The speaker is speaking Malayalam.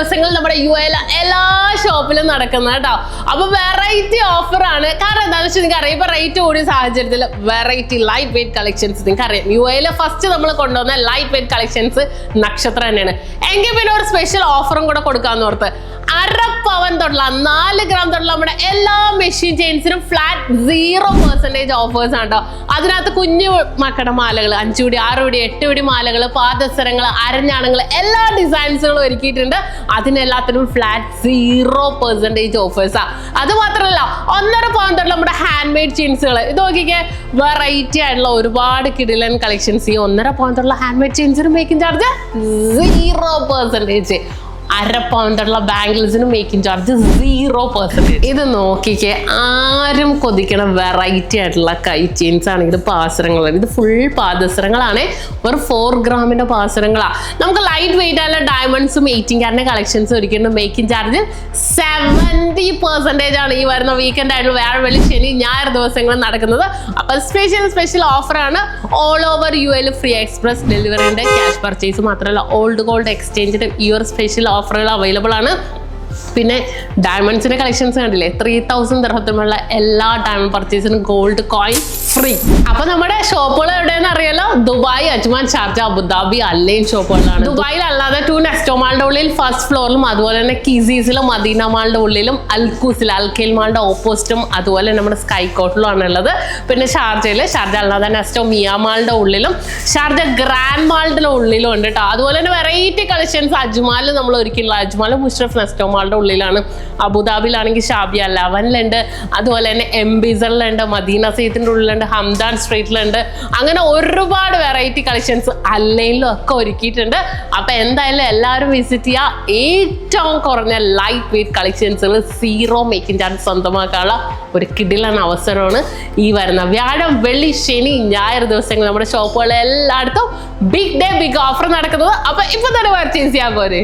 ദിവസങ്ങളിൽ നമ്മുടെ UAE എല്ലാ ഷോപ്പിലും നടക്കുന്നത് കേട്ടോ. അപ്പൊ വെറൈറ്റി ഓഫർ ആണ്. കാരണം എന്താണെന്ന് വെച്ചാൽ നിങ്ങൾക്ക് അറിയാം, ഇപ്പൊ റേറ്റ് കൂടിയ സാഹചര്യത്തിൽ വെറൈറ്റി ലൈറ്റ് വെയിറ്റ് കളക്ഷൻസ് നിങ്ങൾക്ക് അറിയാം. UAE ഫസ്റ്റ് നമ്മൾ കൊണ്ടുവന്ന ലൈറ്റ് വെയിറ്റ് കളക്ഷൻസ് നക്ഷത്ര തന്നെയാണ്. എങ്കിൽ പിന്നെ ഒരു സ്പെഷ്യൽ ഓഫറും കൂടെ കൊടുക്കാന്ന് ഓർത്ത് 1/2 പവൻ തൊട്ടുള്ള 4 ഗ്രാം തൊട്ടുള്ള നമ്മുടെ എല്ലാ മെഷീൻ ചെയിൻസിനും ഫ്ലാറ്റ് 0% ഓഫേഴ്സ് ആണ് കേട്ടോ. അതിനകത്ത് കുഞ്ഞു മക്കളുടെ മാലകൾ 5 പിടി 6 പിടി 8 പിടി മാലകൾ, പാദസരങ്ങൾ, അരഞ്ഞാണങ്ങൾ, എല്ലാ ഡിസൈൻസുകളും ഒരുക്കിയിട്ടുണ്ട്. അതിനെല്ലാത്തിനും ഫ്ലാറ്റ് 0% ഓഫേഴ്സാ. അത് മാത്രമല്ല 1.5 പവൻ തൊട്ടുള്ള നമ്മുടെ ഹാൻഡ് മെയ്ഡ് ചെയിൻസുകൾ ഇത് നോക്കിക്കേ, വെറൈറ്റി ആയിട്ടുള്ള ഒരുപാട് കിടിലൻ കളക്ഷൻസ്. ഈ 1.5 പവൻ തൊട്ടുള്ള ഹാൻഡ് മെയ്ഡ് ചെയിൻസിന് മേക്കിംഗ് ചാർജ് 0%. 1/2 പവൻ തൊട്ടുള്ള ബാംഗിൾസിന് മേക്കിംഗ് ചാർജ് 0%. ഇത് നോക്കിക്കേ, ആരും കൊതിക്കണ വെറൈറ്റി ആയിട്ടുള്ള കൈ ചെയിൻസ് ആണെങ്കിൽ പാസരങ്ങളാണ്. ഇത് ഫുൾ പാദസരങ്ങളാണ്. ഒരു 4 ഗ്രാമിന്റെ പാസരങ്ങളാണ്. നമുക്ക് ലൈറ്റ് വെയിറ്റ് ആയിട്ടുള്ള ഡയമണ്ട്സും 18 കാരന്റെ കളക്ഷൻസ് ഒരിക്കലും മേക്കിംഗ് ചാർജ് 70% ആണ്. ഈ വരുന്ന വീക്കെൻഡ് ആയിട്ടുള്ള വ്യാഴം, വെള്ളി, ശനി, ഞായർ ദിവസങ്ങളിൽ നടക്കുന്നത്. അപ്പൊ സ്പെഷ്യൽ ഓഫറാണ്. All over UAE free express ഡെലിവറിന്റെ ക്യാഷ് പർച്ചേസ് മാത്രമല്ല, ഓൾഡ് ഗോൾഡ് എക്സ്ചേഞ്ചിന്റെ ഈ ഒരു സ്പെഷ്യൽ ഓഫറുകൾ അവൈലബിൾ ആണ്. പിന്നെ ഡയമണ്ട്സിന്റെ കളക്ഷൻസ് കണ്ടില്ലേ, 3000 ദിർഹത്തിനുള്ള എല്ലാ ഡയമണ്ട് പർച്ചേസിനും ഗോൾഡ് കോയിൻ ഫ്രീ. അപ്പൊ നമ്മുടെ ഷോപ്പുകൾ എവിടെയെന്ന് അറിയാലോ, Dubai, Ajman, Sharjah, Abu Dhabi, Al Ain ഷോപ്പുകളാണ്. ദുബായിൽ അല്ലാതെ 2 നെസ്റ്റോ മാളിന്റെ ഉള്ളിൽ ഫസ്റ്റ് ഫ്ലോറിലും, അതുപോലെ തന്നെ കിസീസിലും, മദീന മാളിന്റെ ഉള്ളിലും, അൽക്കൂസിൽ അൽഖൈൽ മാളിന്റെ ഓപ്പോസിറ്റും, അതുപോലെ നമ്മുടെ സ്കൈ കോട്ടിലും ആണ് ഉള്ളത്. പിന്നെ ഷാർജ അല്ലാതെ നെസ്റ്റോ മിയ മാളിന്റെ ഉള്ളിലും, ഷാർജ ഗ്രാൻഡ് മാളിന്റെ ഉള്ളിലും ഉണ്ട് കേട്ടോ. അതുപോലെ തന്നെ വെറൈറ്റി കളക്ഷൻസ് അജ്മാലിൽ നമ്മൾ ഒരുക്കിയിട്ടുള്ള അജ്മാൽ മുഷ്റഫ് നെസ്റ്റോ മാളിന്റെ ഉള്ളിലാണ്. അബുദാബിയിലാണെങ്കിൽ ഷാബിയ ലെവനിലുണ്ട്, അതുപോലെ തന്നെ എംബിസറിലുണ്ട്, മദീന സെയ്ത്തിന്റെ ഉള്ളിലുണ്ട്, ഹംദാൻ സ്ട്രീറ്റിലുണ്ട്. അങ്ങനെ ഒരുപാട് വെറൈറ്റി കളക്ഷൻസ് അല്ലൈനിലും ഒക്കെ ഒരുക്കിയിട്ടുണ്ട്. അപ്പൊ എന്തായാലും എല്ലാവരും വിസിറ്റ് ചെയ്യുക. ഏറ്റവും കുറഞ്ഞ ലൈറ്റ് വെയിറ്റ് കളക്ഷൻസുകൾ 0 മേക്കിംഗ് ചാർജ് സ്വന്തമാക്കാനുള്ള ഒരു കിടിലൻ അവസരമാണ് ഈ വരുന്ന വ്യാഴം, വെള്ളി, ശനി, ഞായർ ദിവസങ്ങൾ നമ്മുടെ ഷോപ്പുകൾ എല്ലായിടത്തും ബിഗ് ഡേ ബിഗ് ഓഫർ നടക്കുന്നത്. അപ്പൊ ഇപ്പൊ തന്നെ പർച്ചേസ് ചെയ്യാൻ പോരെ.